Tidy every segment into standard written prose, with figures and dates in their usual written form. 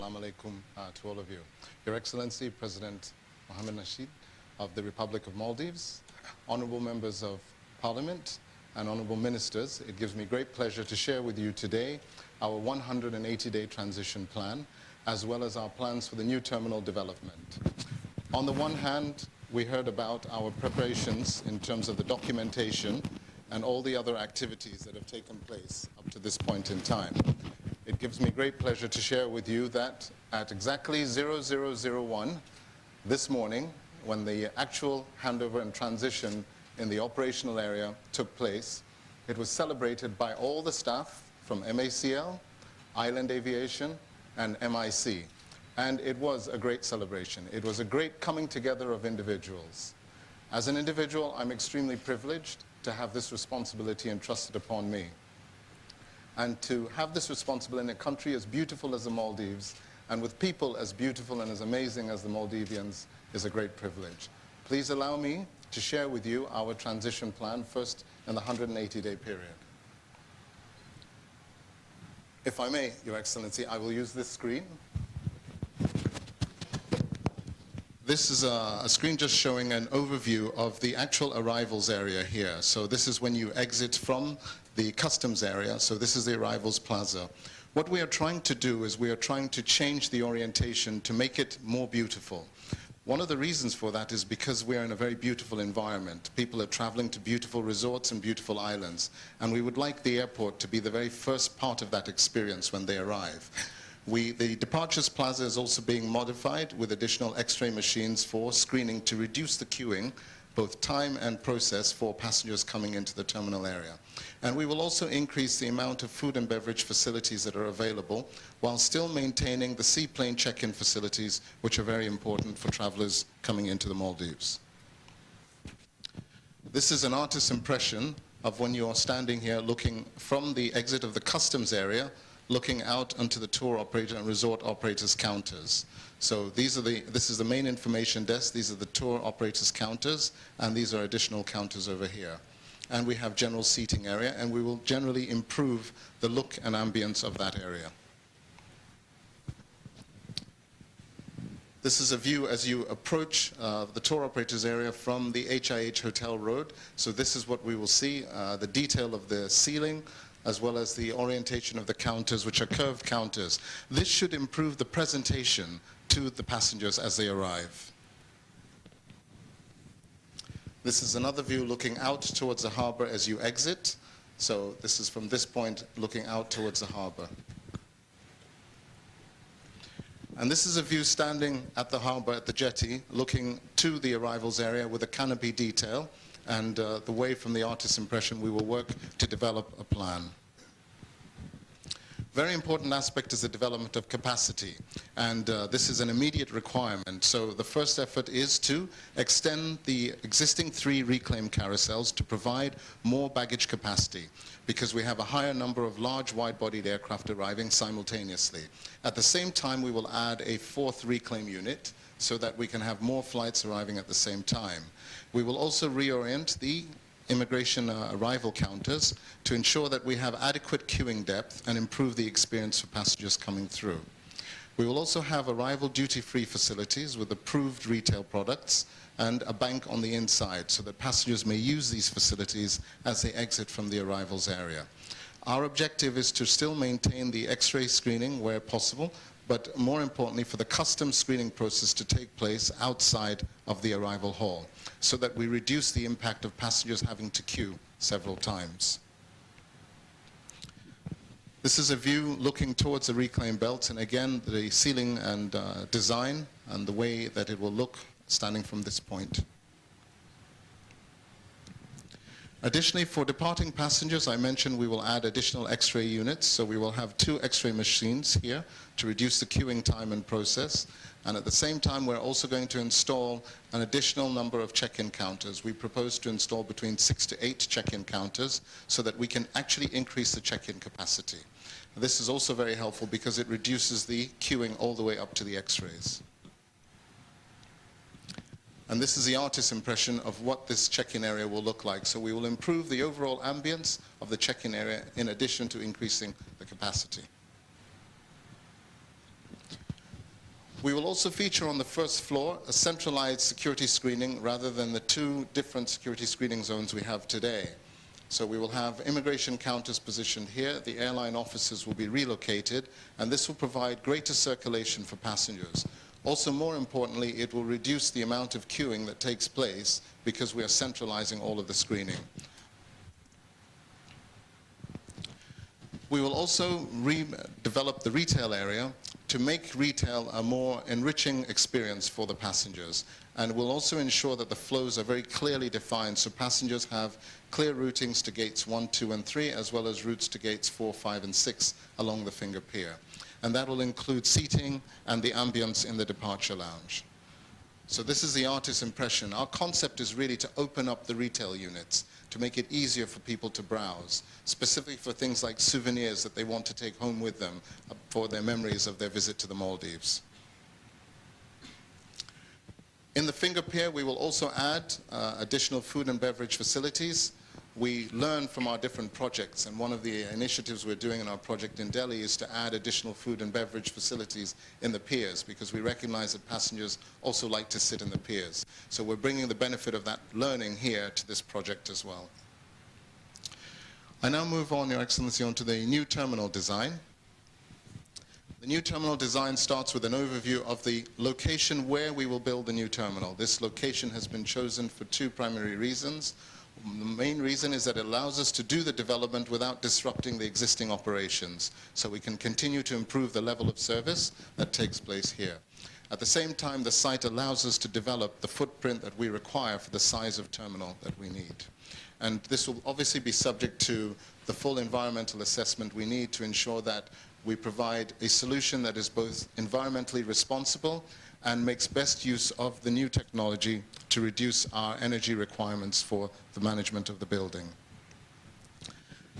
Assalamu alaikum to all of you. Your Excellency, President Mohamed Nasheed of the Republic of Maldives, honorable members of Parliament, and honorable ministers, it gives me great pleasure to share with you today our 180-day transition plan, as well as our plans for the new terminal development. On the one hand, we heard about our preparations in terms of the documentation and all the other activities that have taken place up to this point in time. It gives me great pleasure to share with you that at exactly 0001 this morning, when the actual handover and transition in the operational area took place, it was celebrated by all the staff from MACL, Island Aviation, and MIC. And it was a great celebration. It was a great coming together of individuals. As an individual, I'm extremely privileged to have this responsibility entrusted upon me. And to have this responsibility in a country as beautiful as the Maldives, and with people as beautiful and as amazing as the Maldivians, is a great privilege. Please allow me to share with you our transition plan, first in the 180-day period. If I may, Your Excellency, I will use this screen. This is a screen just showing an overview of the actual arrivals area here. So this is when you exit from the customs area. So this is the arrivals plaza. What we are trying to do is we are trying to change the orientation to make it more beautiful. One of the reasons for that is because we are in a very beautiful environment. People are traveling to beautiful resorts and beautiful islands. And we would like the airport to be the very first part of that experience when they arrive. The departures plaza is also being modified with additional X-ray machines for screening to reduce the queuing, both time and process, for passengers coming into the terminal area. And we will also increase the amount of food and beverage facilities that are available while still maintaining the seaplane check-in facilities, which are very important for travelers coming into the Maldives. This is an artist's impression of when you're standing here looking from the exit of the customs area, looking out onto the tour operator and resort operators' counters. So this is the main information desk, these are the tour operators' counters, and these are additional counters over here. And we have general seating area, and we will generally improve the look and ambience of that area. This is a view as you approach the tour operators area from the HIH Hotel Road. So this is what we will see, the detail of the ceiling, as well as the orientation of the counters, which are curved counters. This should improve the presentation to the passengers as they arrive. This is another view looking out towards the harbor as you exit. So this is from this point looking out towards the harbor. And this is a view standing at the harbor at the jetty, looking to the arrivals area with a canopy detail. And the way from the artist's impression, we will work to develop a plan. Very important aspect is the development of capacity, and this is an immediate requirement. So the first effort is to extend the existing 3 reclaim carousels to provide more baggage capacity, because we have a higher number of large wide-bodied aircraft arriving simultaneously. At the same time, we will add a 4th reclaim unit so that we can have more flights arriving at the same time. We will also reorient the immigration arrival counters to ensure that we have adequate queuing depth and improve the experience for passengers coming through. We will also have arrival duty-free facilities with approved retail products and a bank on the inside so that passengers may use these facilities as they exit from the arrivals area. Our objective is to still maintain the X-ray screening where possible, but more importantly for the custom screening process to take place outside of the arrival hall, so that we reduce the impact of passengers having to queue several times. This is a view looking towards the reclaim belt, and again the ceiling and design and the way that it will look standing from this point. Additionally, for departing passengers, I mentioned we will add additional X-ray units, so we will have 2 X-ray machines here to reduce the queuing time and process. And at the same time, we're also going to install an additional number of check-in counters. We propose to install between 6 to 8 check-in counters so that we can actually increase the check-in capacity. This is also very helpful because it reduces the queuing all the way up to the X-rays. And this is the artist's impression of what this check-in area will look like. So we will improve the overall ambience of the check-in area in addition to increasing the capacity. We will also feature on the first floor a centralized security screening rather than the two different security screening zones we have today. So we will have immigration counters positioned here, the airline offices will be relocated, and this will provide greater circulation for passengers. Also, more importantly, it will reduce the amount of queuing that takes place because we are centralizing all of the screening. We will also redevelop the retail area to make retail a more enriching experience for the passengers. And we'll also ensure that the flows are very clearly defined so passengers have clear routings to gates 1, 2, and 3, as well as routes to gates 4, 5, and 6 along the Finger Pier. And that will include seating and the ambience in the departure lounge. So this is the artist's impression. Our concept is really to open up the retail units, to make it easier for people to browse, specifically for things like souvenirs that they want to take home with them for their memories of their visit to the Maldives. In the Finger Pier, we will also add additional food and beverage facilities. We learn from our different projects, and one of the initiatives we're doing in our project in Delhi is to add additional food and beverage facilities in the piers, because we recognize that passengers also like to sit in the piers. So we're bringing the benefit of that learning here to this project as well. I now move on, Your Excellency, on to the new terminal design. The new terminal design starts with an overview of the location where we will build the new terminal. This location has been chosen for two primary reasons. The main reason is that it allows us to do the development without disrupting the existing operations, so we can continue to improve the level of service that takes place here. At the same time, the site allows us to develop the footprint that we require for the size of terminal that we need. And this will obviously be subject to the full environmental assessment we need to ensure that we provide a solution that is both environmentally responsible and makes best use of the new technology to reduce our energy requirements for the management of the building.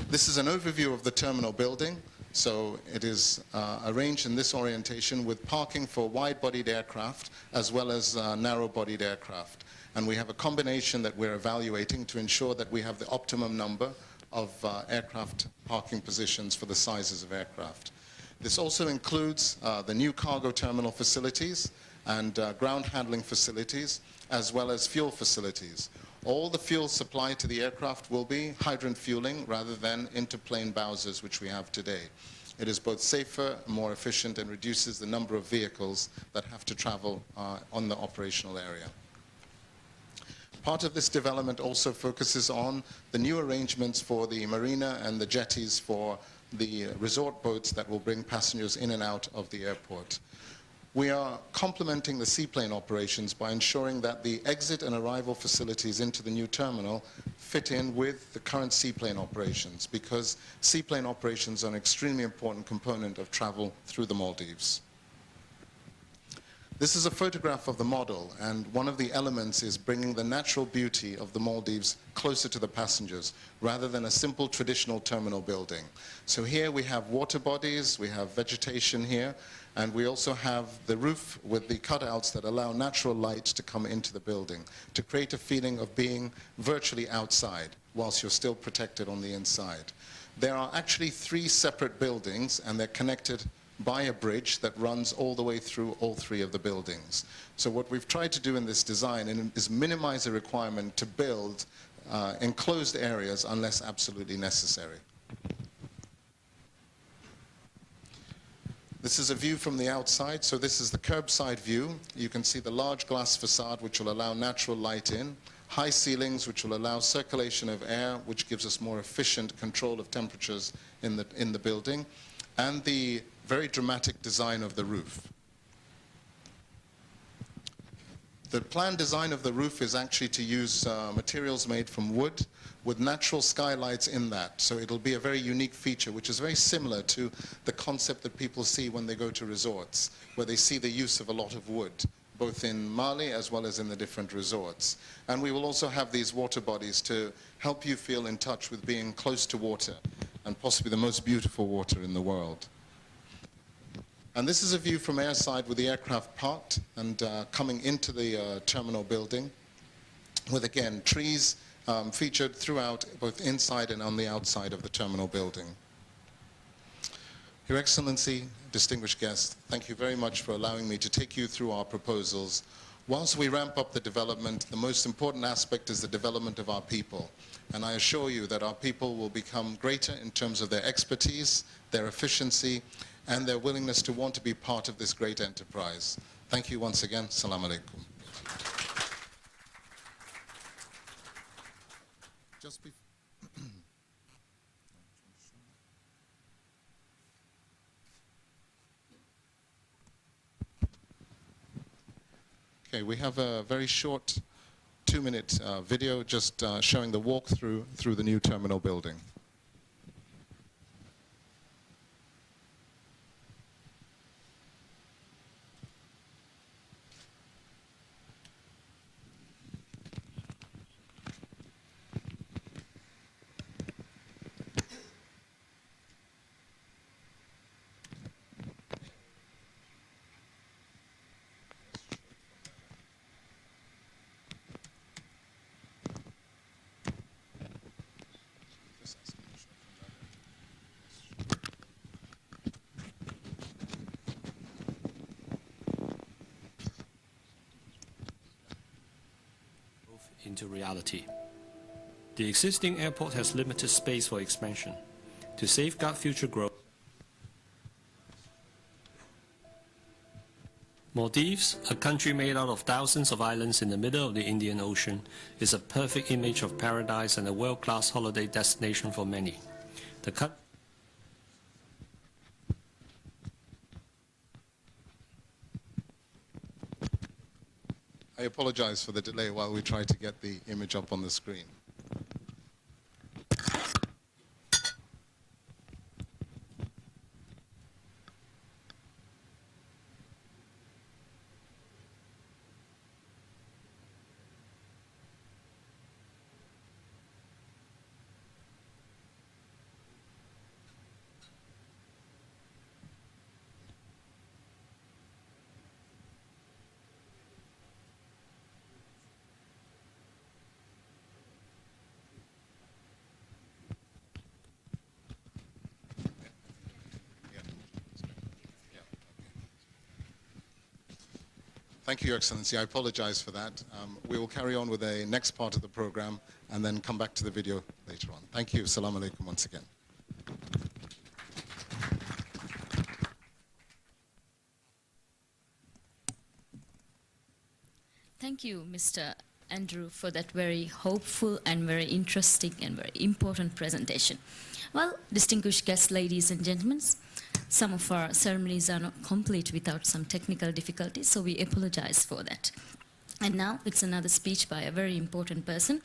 This is an overview of the terminal building. So it is arranged in this orientation with parking for wide-bodied aircraft as well as narrow-bodied aircraft. And we have a combination that we're evaluating to ensure that we have the optimum number of aircraft parking positions for the sizes of aircraft. This also includes the new cargo terminal facilities and ground handling facilities, as well as fuel facilities. All the fuel supplied to the aircraft will be hydrant fueling rather than interplane Bowsers, which we have today. It is both safer, more efficient, and reduces the number of vehicles that have to travel on the operational area. Part of this development also focuses on the new arrangements for the marina and the jetties for the resort boats that will bring passengers in and out of the airport. We are complementing the seaplane operations by ensuring that the exit and arrival facilities into the new terminal fit in with the current seaplane operations, because seaplane operations are an extremely important component of travel through the Maldives. This is a photograph of the model, and one of the elements is bringing the natural beauty of the Maldives closer to the passengers, rather than a simple traditional terminal building. So here we have water bodies, we have vegetation here, and we also have the roof with the cutouts that allow natural light to come into the building, to create a feeling of being virtually outside, whilst you're still protected on the inside. There are actually 3 separate buildings, and they're connected by a bridge that runs all the way through all 3 of the buildings. So what we've tried to do in this design is minimize the requirement to build enclosed areas unless absolutely necessary. This is a view from the outside. So this is the curbside view. You can see the large glass facade, which will allow natural light in, high ceilings, which will allow circulation of air, which gives us more efficient control of temperatures in the building, and the very dramatic design of the roof. The planned design of the roof is actually to use materials made from wood with natural skylights in that. So it'll be a very unique feature, which is very similar to the concept that people see when they go to resorts, where they see the use of a lot of wood, both in Mali as well as in the different resorts. And we will also have these water bodies to help you feel in touch with being close to water, and possibly the most beautiful water in the world. And this is a view from airside with the aircraft parked and coming into the terminal building, with, again, trees featured throughout, both inside and on the outside of the terminal building. Your Excellency, distinguished guests, thank you very much for allowing me to take you through our proposals. Whilst we ramp up the development, the most important aspect is the development of our people. And I assure you that our people will become greater in terms of their expertise, their efficiency, and their willingness to want to be part of this great enterprise. Thank you once again. Assalamu alaikum. Just before Okay, we have a very short 2-minute video just showing the walkthrough through the new terminal building. Into reality. The existing airport has limited space for expansion. To safeguard future growth, Maldives, a country made out of thousands of islands in the middle of the Indian Ocean, is a perfect image of paradise and a world-class holiday destination for many. I apologize for the delay while we try to get the image up on the screen. Thank you, Your Excellency. I apologize for that. We will carry on with the next part of the program and then come back to the video later on. Thank you. Assalamu alaikum once again. Thank you, Mr. Andrew, for that very hopeful and very interesting and very important presentation. Well, distinguished guests, ladies and gentlemen, some of our ceremonies are not complete without some technical difficulties, so we apologize for that. And now it's another speech by a very important person,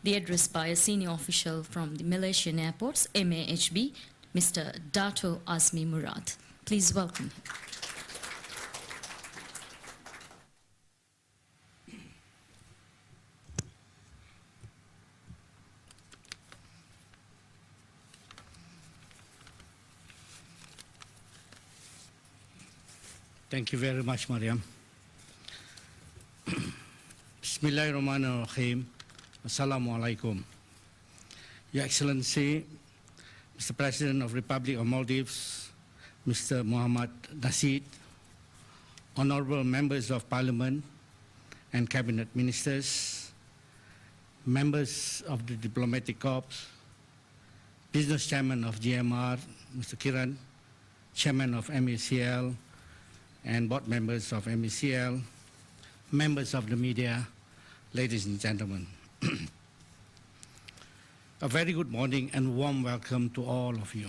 the address by a senior official from the Malaysian airports, MAHB, Mr. Dato Azmi Murad. Please welcome him. Thank you very much, Mariam. Bismillahirrahmanirrahim. Assalamu alaikum. Your Excellency, Mr. President of Republic of Maldives, Mr. Mohamed Nasheed, Honorable Members of Parliament and Cabinet Ministers, members of the Diplomatic Corps, Business Chairman of GMR, Mr. Kiran, Chairman of MECL, and board members of MECL, members of the media, ladies and gentlemen. A very good morning and warm welcome to all of you.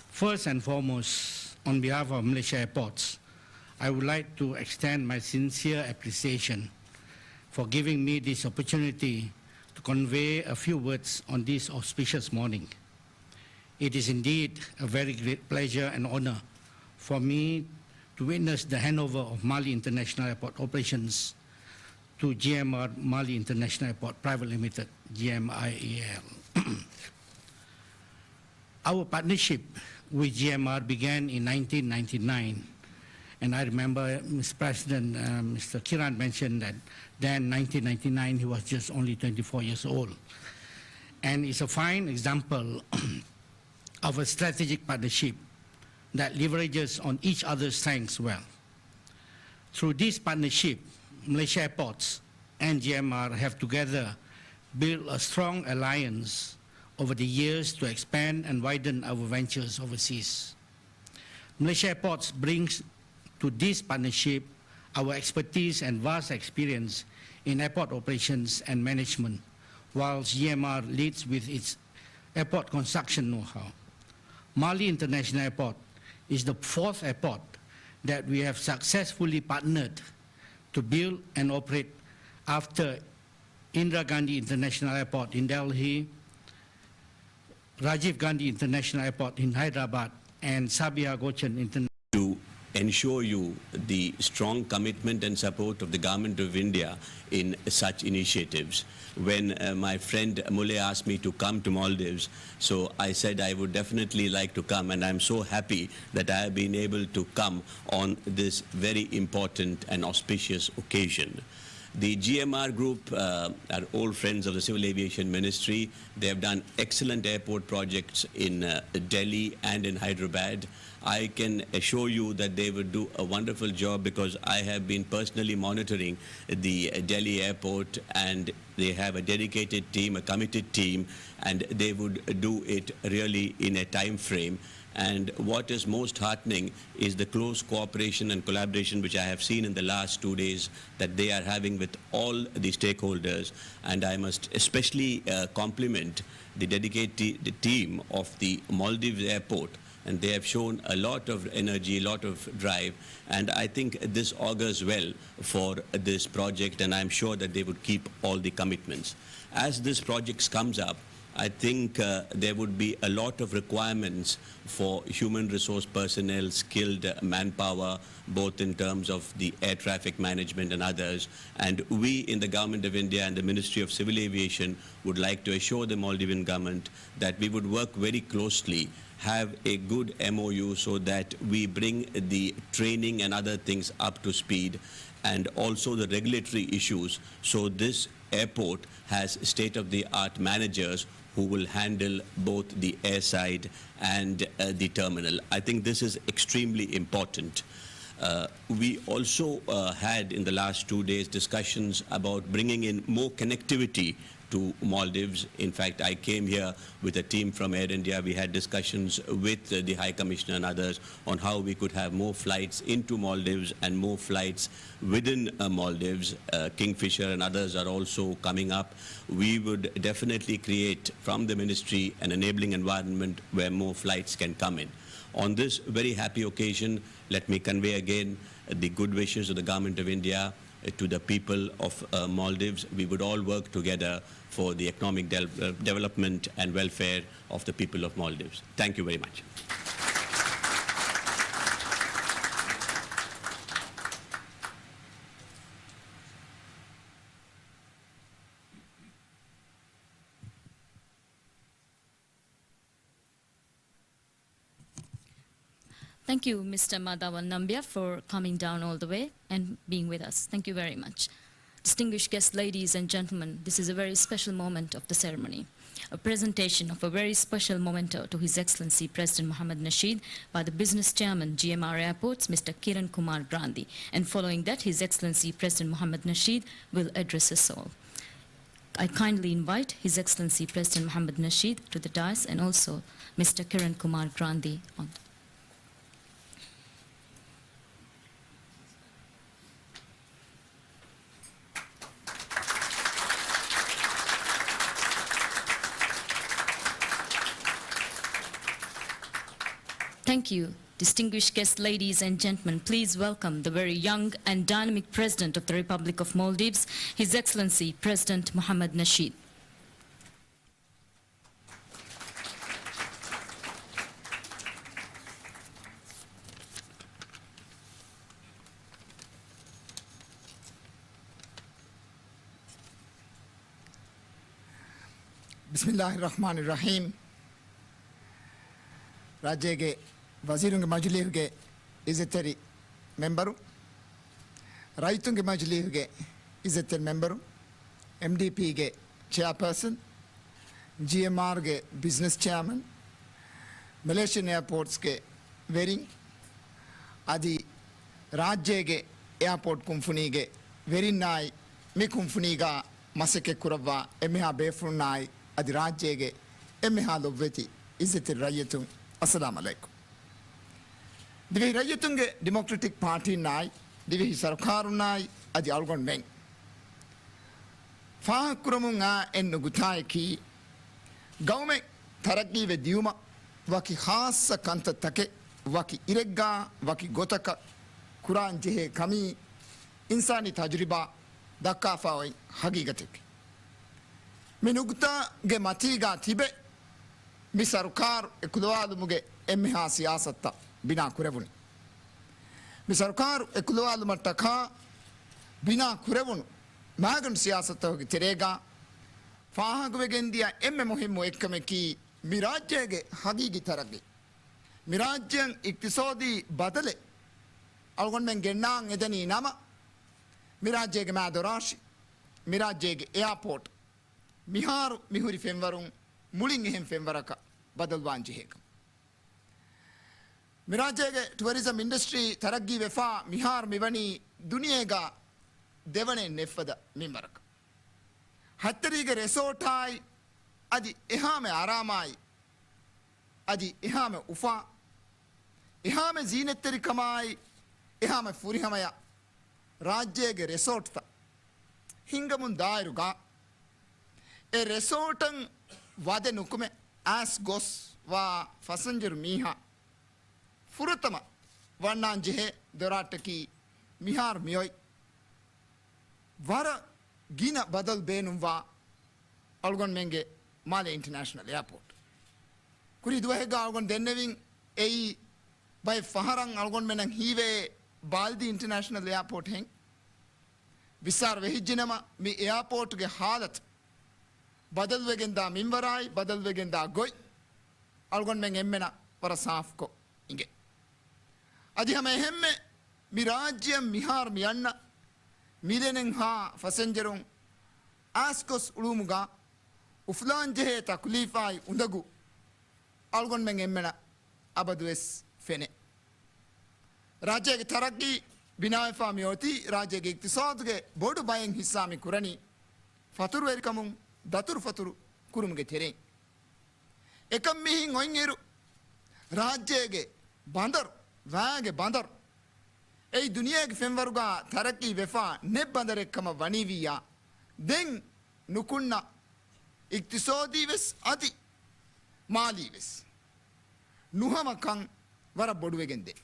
First and foremost, on behalf of Malaysia Airports, I would like to extend my sincere appreciation for giving me this opportunity to convey a few words on this auspicious morning. It is indeed a very great pleasure and honor for me to witness the handover of Mali International Airport operations to GMR Mali International Airport Private Limited, GMIAL. Our partnership with GMR began in 1999, and I remember Mr. President, Mr. Kiran mentioned that then, 1999, he was just only 24 years old. And it's a fine example of a strategic partnership that leverages on each other's strengths well. Through this partnership, Malaysia Airports and GMR have together built a strong alliance over the years to expand and widen our ventures overseas. Malaysia Airports brings to this partnership our expertise and vast experience in airport operations and management, whilst GMR leads with its airport construction know-how. Mali International Airport is the fourth airport that we have successfully partnered to build and operate after Indira Gandhi International Airport in Delhi, Rajiv Gandhi International Airport in Hyderabad, and Sabiha Gökçen International. To ensure you the strong commitment and support of the Government of India in such initiatives. When my friend Muley asked me to come to Maldives, so I said I would definitely like to come, and I'm so happy that I have been able to come on this very important and auspicious occasion. The GMR Group are old friends of the Civil Aviation Ministry. They have done excellent airport projects in Delhi and in Hyderabad. I can assure you that they will do a wonderful job, because I have been personally monitoring the Delhi airport, and they have a dedicated team, a committed team, and they would do it really in a time frame. And what is most heartening is the close cooperation and collaboration which I have seen in the last 2 days that they are having with all the stakeholders. And I must especially compliment the dedicated team of the Maldives airport. And they have shown a lot of energy, a lot of drive. And I think this augurs well for this project, and I'm sure that they would keep all the commitments. As this project comes up, I think there would be a lot of requirements for human resource personnel, skilled manpower, both in terms of the air traffic management and others. And we in the Government of India and the Ministry of Civil Aviation would like to assure the Maldivian government that we would work very closely, have a good MOU, so that we bring the training and other things up to speed, and also the regulatory issues. So this airport has state-of-the-art managers who will handle both the airside and the terminal. I think this is extremely important. We also had in the last 2 days discussions about bringing in more connectivity to Maldives. In fact, I came here with a team from Air India. We had discussions with the High Commissioner and others on how we could have more flights into Maldives and more flights within Maldives. Kingfisher and others are also coming up. We would definitely create from the ministry an enabling environment where more flights can come in. On this very happy occasion, let me convey again the good wishes of the Government of India to the people of Maldives. We would all work together for the economic development and welfare of the people of Maldives. Thank you very much. Thank you, Mr. Madhavan Nambia, for coming down all the way and being with us. Thank you very much. Distinguished guests, ladies and gentlemen, this is a very special moment of the ceremony, a presentation of a very special memento to His Excellency President Mohammad Nasheed by the Business Chairman, GMR Airports, Mr. Kiran Kumar Grandi. And following that, His Excellency President Mohammad Nasheed will address us all. I kindly invite His Excellency President Mohammad Nasheed to the dais, and also Mr. Kiran Kumar Grandi on. Thank you. Distinguished guests, ladies and gentlemen, please welcome the very young and dynamic President of the Republic of Maldives, His Excellency President Mohammad Nasheed. Bismillahirrahmanirrahim. Rajyege Wazirunge Majlisuge Izzeteri memberu, Raitunge Majlisuge Izzeteri memberu, MDP ge chairperson, GMR ge business chairman, Malaysian Airports ge වෙරින් අදි රාජ්‍යයේ airport කුම්ෆුනීගේ වෙරින්නායි මේ කුම්ෆුනීගා මසෙකෙ කුරවා එමෙහා බේෆුන්නායි අදි රාජ්‍යයේ එමෙහා ලොබ්වෙති ඉසිති රයතුන් අස්සලාමු අලයිකුම් දිවි රයතුන්ගේ democratic party නායි දිවි සරකාරුනායි අදි අල්ගොන් මෙන් ಫಾಹಕುರಮುಂಗಾ ಎನ್ನು ಗುತಾಯಕಿ ಗೌಮೆ ತರಗೀವೆ ದಿಯುಮ ವಕಿ ಖಾಸ ಕಂತ ತಕೆ ವಕಿ ಇರೆಗ್ಗಾ ವಕಿ ಗೊತಕ ಕುರಾನ್ ಜೆಹೆ ಕಮಿ ಇನ್ಸಾನಿ ತಜರಿಬಾ ದಕ್ಕಾಫಾವೈ ಹಗೀಗತಿಕ್ ಮಿನುಗುತಾಗೆ ಮತೀಗಾ ತಿಬೆ ಮಿ ಸರ್ಕಾರ್ ಎಕುಲವಾಲುಮುಗೆ ಎಮ್ಮೆಹಾ ಸಿಯಾಸತ್ತ ಬಿನಾ ಕುರೆವುನಿ ಮಿ ಸರ್ಕಾರ್ ಎಕುಲವಾಲು ಮಟ್ಟಕ ಬಿನಾ ಕುರೆವುನು ಮಾಗನ್ ಸಿಯಾಸತ್ತ ಹೋಗಿ ತೆರೆಗ ಫಾಹಗುವೆಗೆಂದಿಯ ಎಮ್ಮೆ ಮುಹಿಮ್ಮು ಎಕ್ಕಮೆಕಿ ಮಿರಾಜ್ಯಗೆ ಹಗೀಗಿ ತರಗಿ ಮಿರಾಜ್ಯಂ ಇಕ್ತಿಸೋದಿ ಬದಲೆ ಅಲ್ಗೊಂಡ್ಮೆಂಗ್ ಗೆಣ್ಣಾಂಗ್ ಎದನಿ ನಮ ಮಿರಾಜ್ಯಗೆ ಮಾದರಾಶಿ ಮಿರಾಜ್ಯಗೆ ಏರ್ಪೋರ್ಟ್ ಮಿಹಾರು ಮಿಹುರಿ ಫೆಂವರುಂ ಮುಳಿಂಗ್ ಹೆಂ ಫೆಂವರಕ ಬದಲ್ವಾಂಜಿ ಹೇಗ ಮಿರಾಜ್ಯಗೆ ಟೂರಿಸಂ ಇಂಡಸ್ಟ್ರಿ ತರಗ್ಗಿ ವೆಫಾ ಮಿಹಾರ್ ಮಿವನಿ ದುನಿಯೇಗ දෙවනේ නෙෆ්වද මිම්බරක හත්තරීගේ රෙසෝටායි අදි එහාම ආරාමයි අදි එහාම උෆා එහාම ජීනෙත්තරිකමයි එහාම ෆුරිහමය රාජ්‍යයේ රෙසෝට්ත හිංගමුන් දායරුගා ඒ රෙසෝටන් වද නුකුමෙ ඇස් ගොස් වා ෆසංජර් මීහා ෆුරතම වන්නාන් ජෙහෙ දොරාටකි මිහාර් මියොයි වර ගින බදල් බේනුම්වා අල්ගොන් මෙන්ගේ මාලේ ඉන්ටර්නැෂනල් එයාපෝට් කුරි දුවහෙග අල්ගොන් දෙන්නවින් එයි බයි ෆහරන් අල්ගොන් මෙනන් හීවේ බාල්දි ඉන්ටර්නැෂනල් එයාපෝට් හෙන් විසාර වෙහිජ්ජිනම මේ එයාපෝට්ගේ හාලත් බදල් වෙගෙන්දා මින්වරයි බදල් වෙගෙන්දා ගොයි අල්ගොන් මෙන් එම්මෙන වර සාෆ්කෝ ඉගේ අධිහම එහෙම්මෙ මි රාජ්‍යම් මිහාර් මියන්න මිලෙනෙන් හා ෆසෙන්ජරුන් ආස්කොස් උළුමුගා උෆ්ලාන් ජෙහේ තකුලීෆායි උඳගු අල්ගොන් මෙන් එම්මෙන අබදුවෙස් ෆෙනෙ රාජ්‍යයේ තරක්කි බිනායෆා මියෝති රාජ්‍යයේ ඉක්තිසාදුගේ බොඩු බයෙන් හිස්සාමි කුරණි ෆතුරු වෙරිකමුන් දතුරු ෆතුරු කුරුමුගේ තෙරෙන් එකම් මිහින් ඔයින් එරු රාජ්‍යයේ බඳර් වාගේ බඳර් ඒ දුනියාගේ ෆෙන්වරුගා තරකි වෙෆා නෙබ් බඳරෙක්කම වණීවියා දෙන් නුකුන්න ඉක්තිසෝදීවෙස් අදි මාලීවෙස් නුහමකන් වර බොඩුවෙගෙන්දේ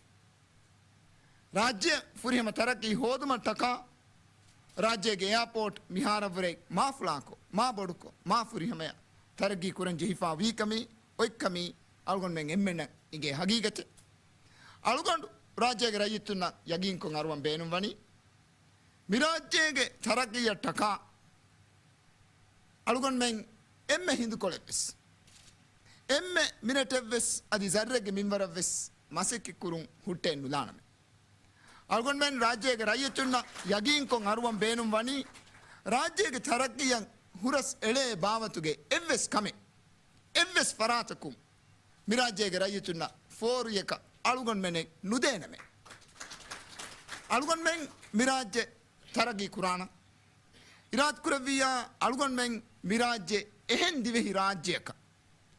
රාජ්‍ය ෆුරිහම තරකි හෝදුම ටකා රාජ්‍යගේ එයාපෝට් මිහාරවරේ මාෆ්ලාකෝ මා බොඩුකෝ මා ෆුරිහමය තරකි කුරන් ජිහිෆා වීකමි ඔයික්කමි අල්ගොන් මෙන් එම්මෙන ඉගේ හගීගත අල්ගොන්ඩු ರಾಜ್ಯಗೆ ರೈತುನ್ನ ಯಗಿಂಕೊಂ ಅರುವಂ ಬೇನುಂ ವನಿ ಮಿರಾಜ್ಯಗೆ ತರಗಿಯ ಟಕಾ ಅಳುಗೊಂಡ್ ಮೆಂಗ್ ಎಮ್ಮೆ ಹಿಂದುಕೊಳೆವೆಸ್ ಎಮ್ಮೆ ಮಿನಟೆವ್ವೆಸ್ ಅದಿ ಜರ್ರೆಗೆ ಮಿಂವರವೆಸ್ ಮಸೆಕ್ಕಿ ಕುರುಂ ಹುಟ್ಟೆ ನುಲಾನಮೆ ಅಳುಗೊಂಡ್ ಮೆಂಗ್ ರಾಜ್ಯಗೆ ರೈತುನ್ನ ಯಗಿಂಕೊಂ ಅರುವಂ ಬೇನುಂ ವನಿ ರಾಜ್ಯಗೆ ತರಗಿಯ ಹುರಸ್ ಎಳೆ ಬಾವತುಗೆ ಎವ್ವೆಸ್ ಕಮೆ ಎವ್ವೆಸ್ ಫರಾತಕುಂ ಮಿರಾಜ್ಯಗೆ ರೈತುನ್ನ ಫೋರು ಯಕ අලුගොන් මෙනෙක් නුදේනමේ අලුගොන් මෙන් මිරාජ්‍ය තරගී කුරාණ ඉරාත් කුරවියා අලුගොන් මෙන් මිරාජ්‍ය එහෙන් දිවෙහි රාජ්‍යයක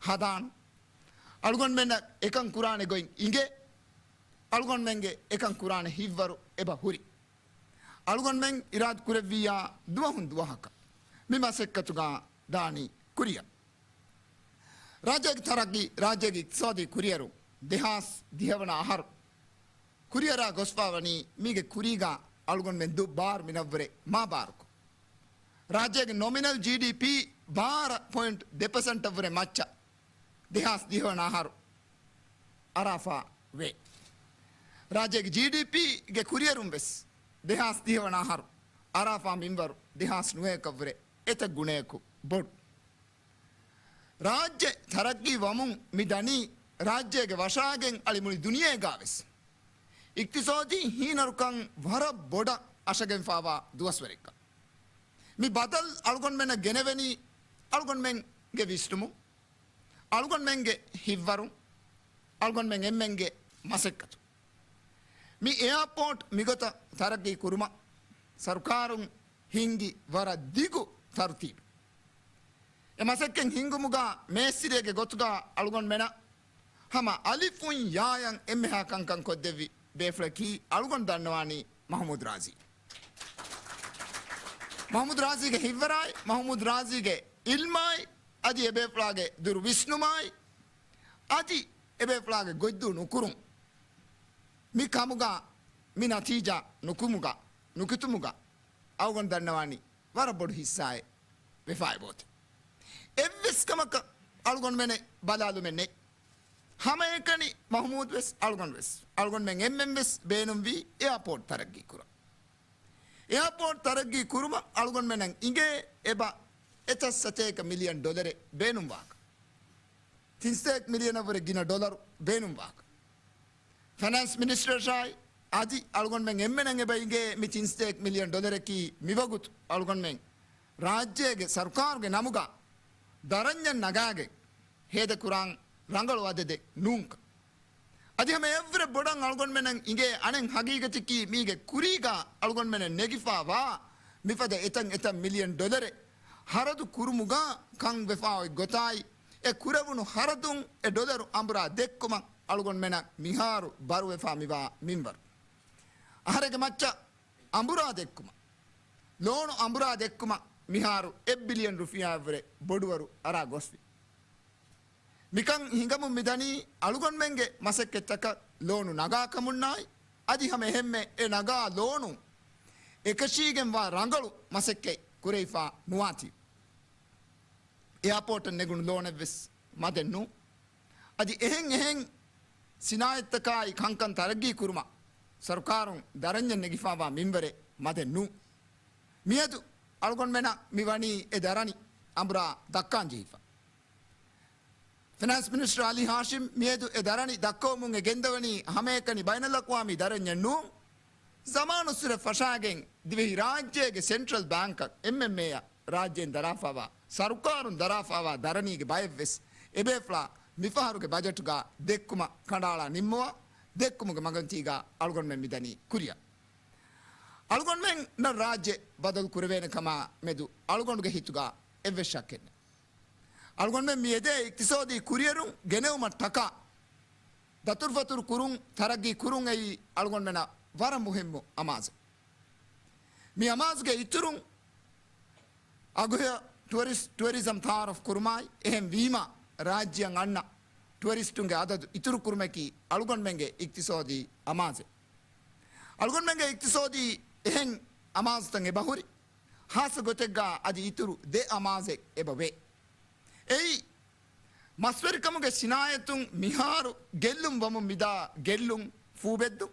හදාන අලුගොන් මෙන්න එකන් කුරාණෙ ගොයින් ඉගේ අලුගොන් මෙන්ගේ එකන් කුරාණෙ හිව්වරු එබ හුරි අලුගොන් මෙන් ඉරාත් කුරවියා දුවහුන් දුවහක මිමසෙක්කතුගා දානි කුරිය රාජ්‍යගේ තරගී රාජ්‍යගේ ඉක්සාදී කුරියරු දෙහාස් දිහවන ආහාර කුරියරා ගොස්පාවනි මීගේ කුරීගා අල්ගොන් මෙන් දු බාර් මිනවරේ මා බාරකෝ රාජ්‍යගේ නොමිනල් GDP 12.2% වරේ මච්ච දෙහාස් දිහවන ආහාර අරාෆා වේ රාජ්‍යගේ GDP ගේ කුරියරුම් වෙස් දෙහාස් දිහවන ආහාර අරාෆා මින්වරු දෙහාස් නුවේක වරේ එත ගුණයකු බොඩ් රාජ්‍ය තරග්ගී වමුන් මිදනි ರಾಜ್ಯಗೆ ವಶಾಗೆಂ ಅಳಿಮುಳಿ ದುನಿಯೆ ಗಾವೆಸ್ ಇಕ್ತಿಸೋದಿ ಹೀನರುಕಂ ವರ ಬೊಡ ಅಶಗೆಂ ಫಾವಾ ದುವಸ್ವರಿಕ ಮಿ ಬದಲ್ ಅಳ್ಗೊಂಡ್ ಮೆನ ಗೆನೆವೆನಿ ಅಳ್ಗೊಂಡ್ ಮೆಂಗೆ ವಿಷ್ಣುಮು ಅಳ್ಗೊಂಡ್ ಮೆಂಗೆ ಹಿವ್ವರು ಅಳ್ಗೊಂಡ್ ಮೆಂಗೆ ಎಮ್ಮೆಂಗೆ මසෙක්කතු. මි එයාපෝට් මිගොත තරගී කුරුම සරුකාරුන් හිංගි වර දිගු තර්තිීබ. එමසෙක්කෙන් හිංගුමුගා මේස්සිරේගේ ගොතුගා අළුගොන් මෙන හම අලිෆුන් යායන් එම්මහා කංකං කොද්දෙවි බේෆලකී අළුගොන් දන්නවානී මහමුද් රාසී. මහමුද් රාසීගේ හිවරයි මහමුද් රාසීගේ ඉල්මයි අදි එබේෆලාගේ දුරු විශ්නුමයි අදි එබේෆලාගේ ගොද්දු නුකුරුම් මි කමුගා මි නතීජා නුකුමුගා නුකිතුමුගා අවගොන් දන්නවානී වර බොඩු හිස්සාය වෙෆායි බෝත. එව්වෙස්කමක අල්ගොන් මෙන බදාලු මෙන්නේ. හම එකනි මහමුද් වෙස් අල්ගොන් වෙස්. අල්ගොන් මෙන් එම්මෙන් වෙස් බේනුම් වී එයාපෝට් තරගී කුර. එයාපෝට් තරගී කුරුම අල්ගොන් මෙනන් ඉගේ එබා එතස් සතේක මිලියන් ඩොලරේ බේනුම් වාක. තින්ස්තේක් මිලියන වර ගින ඩොලරු බේනුම් වාක. ෆයිනෑන්ස් මිනිස්ටර් ශායි අදි අල්ගොන් මෙන් එම්මෙනන් එබා ඉගේ මි තින්ස්තේක් මිලියන් ඩොලරකී මිවගුත් අල්ගොන් මෙන් රාජ්‍යයේ සර්කාරුගේ නමුගා දරංජන් නගාගේ හේද කුරාන් රංගල වදෙදෙ නූංක. අධි හම එවර බොඩන් අල්ගොන් මෙනන් ඉගේ අනෙන් හගීගතිකී මීගේ කුරීගා අල්ගොන් මෙන නෙගිෆාවා මිපද එතන් මිලියන් ඩොලරේ හරදු කුරුමුගා කං වෙෆාවයි ගොතායි එ කුරවුණු හරදුන් එ ඩොලරු අඹරා දෙක්කුම අල්ගොන් මෙන මිහාරු බරු වෙෆා මිවා මින්වර. අහරක මච්චා අඹුරා දෙක්කුම ලෝණු අඹුරා දෙක්කුම මිහාරු 1 බිලියන් රුපියාවරේ බොඩුවරු අරා ගොස්වි. මිකං හිඟමු මිදනී අලුගොන් මෙන්ගේ මසෙක්කෙත්තක ලෝණු නගා කමුන්නායි අදි හැම එහෙම්මේ ඒ නගා ලෝණු එකශීගෙන් වා රංගලු මසෙක්කේ කුරේෆා නුවාති. එයාපෝට් නෙගුණු ලෝණෙව්වෙස් මදෙන්නු අදි එහෙන් සිනායත්තකායි කංකන් තරගී කුරුම සර්කාරුන් දරංජන් නෙගිෆාවා මින්වරේ මදෙන්නු මියදු අල්ගොන් මෙන මිවනී එදරණි අම්බරා දක්කාන් ජීෆා. ෆිනෑන්ස් මිනිස්ටර් අලි හාෂිම් මියදු එදරණි දක්කෝමුන්ගේ ගෙන්දවනි හමේකනි බයිනලක්වාමි දරඤ්ඤන්නු සමානුස්සර ෆෂාගෙන් දිවෙහි රාජ්‍යයේ සෙන්ට්‍රල් බැංක් එම්එම්ඒ රාජ්‍යයෙන් දරාෆාවා සරුකාරුන් දරාෆාවා දරණීගේ බයවෙස් එබේෆ්ලා මිෆහරුගේ බජට්ගා දෙක්කුම කඩාලා නිම්මවා දෙක්කුමගේ මගන්තිගා අල්ගොන් මෙන් මිදනි කුරියා. අල්ගොන් මෙන් න රාජ්‍ය බදල් කුරවේන කමා මෙදු අල්ගොන්ගේ හිතුගා එව්වෙෂක් එන්න. අල්ගොන් මෙන් මියදේ ඉක්තිසෝදී කුරියරුන් ගෙනෙවුම ටකා දතුරු ෆතුරු කුරුන් තරගී කුරුන් එයි අල්ගොන් මෙන වර මුහිම්මු අමාස. මි අමාස්ගේ ඉතුරුන් අගොය ටුවරිසම් තාරෆ් කුරුමායි එහෙම් වීමා රාජ්‍යයන් අන්න ටුවරිස්ටුන්ගේ අදදු ඉතුරු කුරුමකි අල්ගොන් මෙන්ගේ ඉක්තිසෝදී අමාසේ. අල්ගොන් මෙන්ගේ ඉක්තිසෝදී එහෙන් අමාස්තන් එබහුරි හාස ගොතෙක්ගා අදි ඉතුරු දෙ අමාසෙක් එබවේ. එයි මස්වරිකමුගේ සිනායතුන් මිහාරු ගෙල්ලුම් වමු මිදා ගෙල්ලුම් ෆූබෙද්දු.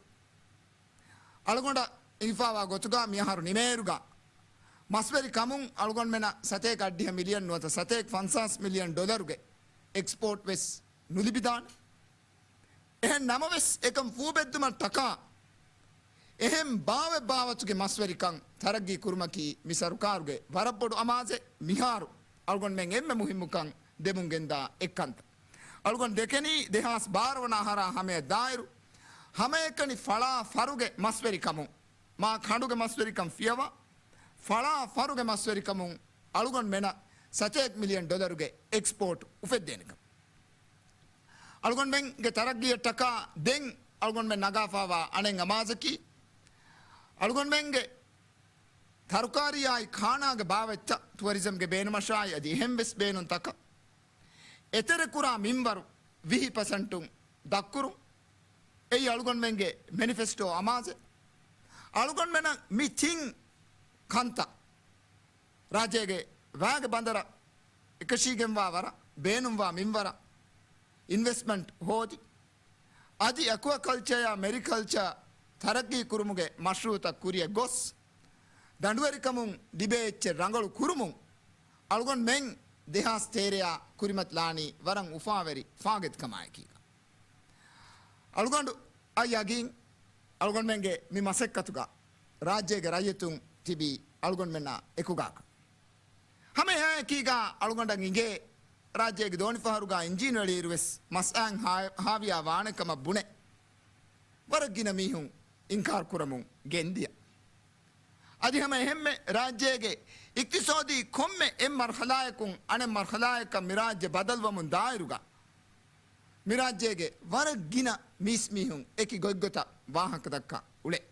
අල්ගොන්ඩ ඉෆාවා ගොතුගා මිහාරු නිමේරුගා. මස්වරි කමුන් අල්ගොන් මෙන සතේක අඩ්ඩිය මිලියන් නුවත සතේක් 500 මිලියන් ඩොලරුගේ එක්ස්පෝර්ට් වෙස් නුලිබිදාන. එහෙන් නමවෙස් එකම් ෆූබෙද්දුම ටකා එහෙම් භාවතුගේ මස්වරිකං තරගී කුරුමකී මිසරුකාරුගේ වරපොඩු අමාසේ මිහාරු අල්ගොන් මෙන් එම්ම මුහිම්මුකං දෙමුන්ගෙන්දා එක්කන්ත. අල්ගොන් දෙකෙනී දෙහස් බාරවන හරා හමේ දායරු හම එකනි ෆලා ෆරුගේ මස්වරිකමුන් මා කඩුගේ මස්වරිකම් ෆියවා ෆලා ෆරුගේ මස්වරිකමුන් අල්ගොන් මෙන සතේක් මිලියන් ඩොලරුගේ එක්ස්පෝර්ට් උෆෙද්දේනකම්. අල්ගොන් මෙන්ගේ තරගී ටකා දෙන් අල්ගොන් මෙන් නගාෆාවා අනෙන් අමාසකී අල්ගොන් මෙන්ගේ තරුකාරියායි කානාගේ භාවෙච්ච ටුවරිසම්ගේ බේනුමශායි අදි එහෙම්බෙස් බේනුන් තක එතර කුරා මින්වරු 20% දක්කුරු එයි අල්ගොන් මෙන්ගේ මැනිෆෙස්ටෝ අමාසේ අල්ගොන් මෙන මිතින් කන්ත රාජ්‍යයේ වාග බන්දර එකශීගෙන් වාවර බේනුම් වා මින්වර ඉන්වෙස්ට්මන්ට් හෝදි අදි ඇක්වාකල්චර් යා මෙරිකල්චර් තරගී කුරුමුගේ මශ්රූත කුරිය ගොස් දඬුවරිකමුන් දිබේච්ච රංගලු කුරුමුන් අල්ගොන් මෙන් දෙහස් තේරයා කුරිමත් ලානි වරන් උෆාවරි ෆාගෙත් කමායකී අල්ගොන්ඩු අයගින් අල්ගොන් මෙන්ගේ මි මසෙක්කතුගා රාජ්‍යයේ රාජ්‍යතුන් තිබි අල්ගොන් මෙන්න එකුගාක හැම එකීගා අල්ගොන්ඩන් ඉගේ රාජ්‍යයේ දෝනි ෆහරුගා ඉන්ජිනේරු ඉරුවෙස් මස්ආන් හාවියා වානකම බුනේ වරගින මිහුන් ඉන්කාර කුරමුන් ගෙන්දිය අදි හැම එහෙම්මෙ රාජ්‍යයේ ඉක්තිසෝදී කොම්මෙ එම් මර්හලායකුන් අනේ මර්හලායක මිරාජ්‍ය බදල්වමුන් දායරුගා මිරාජ්‍යයේ වරගින මිස්මිහුන් එකි ගොග්ගත වාහක දක්කා උලේ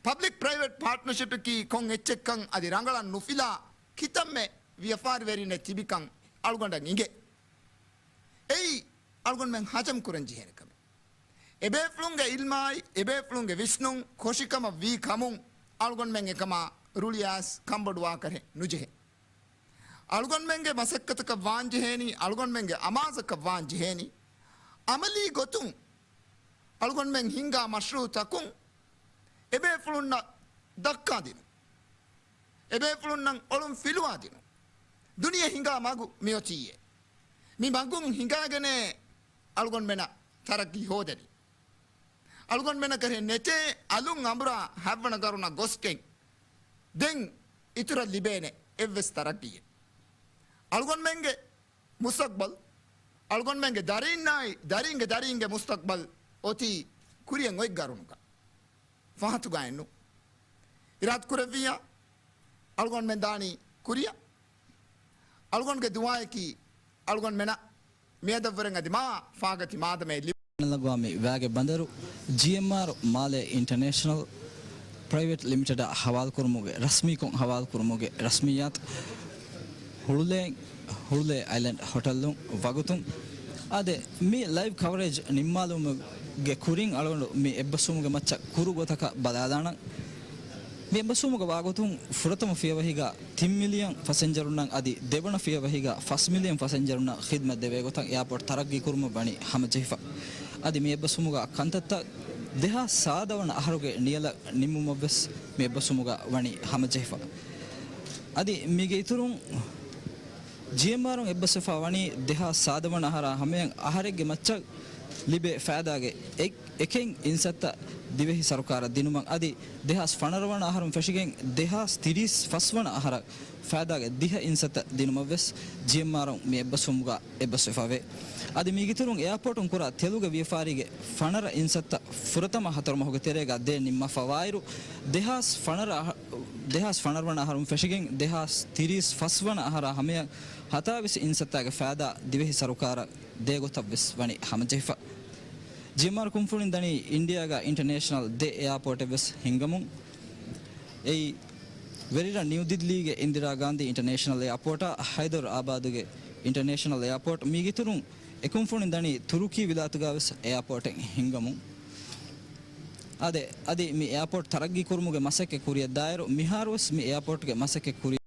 public private partnership ki kon etchekkan adi rangalan nufila kitamme viafar verine tibikan algonda nge ei algon men hajam kuranji henekam ebe flunge ilmai ebe flunge visnun koshikama vi kamun algon men ekama rulias kambodwa kare nuje algon menge masakkataka vanji heni algon menge amazaka vanji heni amali gotun algon men hinga mashrutakun ebe fulunna dakka dinu ebe fulunnan olum filwa dinu duniya hinga magu miyotiye mi magun hingagene algon mena tarakki hodani algon mena kare nete alun amra havana garuna gosken den itura libene evves tarakkiye algon menge mustaqbal algon menge daringe mustaqbal oti kuriyen oy garunuka fahatu gaenu irat kureviya algon mendani kuriya algon ge duwaye ki algon mena medavrenga dima fagati madame ಲಗವಾಮಿ ವ್ಯಾಗೆ ಬಂದರು GMR Male international private limited ಹವಾಲ್ ಕುರ್ಮುಗೆ ರಸ್ಮಿಕೊಂ ಹವಾಲ್ ಕುರ್ಮುಗೆ ರಸ್ಮಿಯಾತ್ ಹುಳುಲೆ island hotel ವಗುತುಂ ಅದೆ ಮಿ ಲೈವ್ ಕವರೇಜ್ ನಿಮ್ಮಾಲುಗೆ ಕುರಿಂಗ್ ಅಳಗೊಂಡು ಮಿ ಎಬ್ಬಸುಮುಗೆ ಮಚ್ಚ ಕುರು ಗೊತಕ ಬದಾದಾಣ ಮಿ ಎಬ್ಬಸುಮುಗೆ ವಾಗುತುಂ ಫುರತಮ ಫಿಯವಹಿಗ 3 ಮಿಲಿಯನ್ ಪ್ಯಾಸೆಂಜರುನ್ನ ಅದಿ ದೇವಣ ಫಿಯವಹಿಗ 1 ಮಿಲಿಯನ್ ಪ್ಯಾಸೆಂಜರುನ್ನ ಖಿದ್ಮತ್ ದೇವೆ ಗೊತಂ ಏರ್ಪೋರ್ಟ್ ತರಗ್ಗಿ ಕುರ್ಮು ಬಣಿ ಹಮಜೆಫಾ ಅದಿ ಮಿ ಎಬ್ಬಸುಮುಗ ಕಂತತ್ತ ದೇಹ ಸಾದವಣ ಅಹರುಗೆ ನಿಯಲ ನಿಮ್ಮುಮಬಸ್ ಮಿ ಎಬ್ಬಸುಮುಗ ವಣಿ ಹಮಜೆಫಾ ಅದಿ ಮಿಗೆ ಇತುರುಂ GMR ಎಬ್ಬಸಫಾ ವಣಿ ದೇಹ ಸಾದವಣ ಅಹರ ಹಮೆಯಂ ಅಹರೆಗೆ ಮಚ್ಚ ಲಿಬೆ ಫಾದಾಗೆ ಎಕೆಂ ಇನ್ಸತ್ತ ದಿವೆಹಿ ಸರ್ಕಾರ ದಿನುಮಂ ಅದಿ ದೇಹಸ್ ಫಣರವಣ ಆಹಾರಂ ಫೆಶಿಗೆಂ ದೇಹಸ್ 30 ವಣ ಆಹಾರ ಫಾದಾಗೆ ದಿಹ ಇನ್ಸತ್ತ ದಿನುಮವೆಸ್ GMR ಮಿ ಎಬ್ಬಸುಮುಗ ಎಬ್ಬಸಫಾವೆ ಅದಿ ಮಿಗಿತುರುಂ ಏರ್ಪೋರ್ಟ್ ಕುರ ತೆಲುಗ ವಿಫಾರಿಗೆ ಫಣರ ಇನ್ಸತ್ತ ಫುರತಮ ಹತರ ಮಹುಗ ತೆರೆಗ ದೇ ನಿಮ್ಮ ಫವಾಯಿರು ದೇಹಸ್ ಫಣರವಣ ಆಹಾರಂ ಫೆಶಿಗೆಂ ದೇಹಸ್ 30 ವಣ ಆಹಾರ ಹಮೆಯ ಹತಾವಿಸ್ ಇನ್ಸತ್ತಾಗೆ ಫಾದಾ ದಿವೆಹಿ ಸರ್ಕಾರ ದೇಗೊತವ್ವೆಸ್ ವಣಿ ಹಮಜೆಫಾ GMR ಕುಂಫುಳಿನ್ ದಣಿ ಇಂಡಿಯಾಗ ಇಂಟರ್ನ್ಯಾಷನಲ್ ದೆ ಏರ್ಪೋರ್ಟ್ ಎವೆಸ್ ಹಿಂಗಮುಂ ಏಯ್ ವೆರಿರ ನ್ಯೂ ದಿಲ್ಲಿಗೆ ಇಂದಿರಾ ಗಾಂಧಿ ಇಂಟರ್ನ್ಯಾಷನಲ್ ಏರ್ಪೋರ್ಟ್ ಹೈದರಾಬಾದ್ಗೆ ಇಂಟರ್ನ್ಯಾಷನಲ್ ಏರ್ಪೋರ್ಟ್ ಮಿಗಿತುರುಂ ಎಕುಂಫುಳಿನ್ ದಣಿ ತುರುಕಿ ವಿಲಾತುಗಾವೆಸ್ ಏರ್ಪೋರ್ಟ್ ಹಿಂಗಮುಂ ಅದಿ ಮಿ ಏರ್ಪೋರ್ಟ್ ತರಗ್ಗಿ ಕುರ್ಮುಗೆ ಮಸಕ್ಕೆ ಕುರಿಯ ದಾಯರು ಮಿಹಾರ್ವಸ್ ಮಿ ಏರ್ಪೋರ್ಟ್ಗೆ ಮಸಕ್ಕೆ ಕುರಿ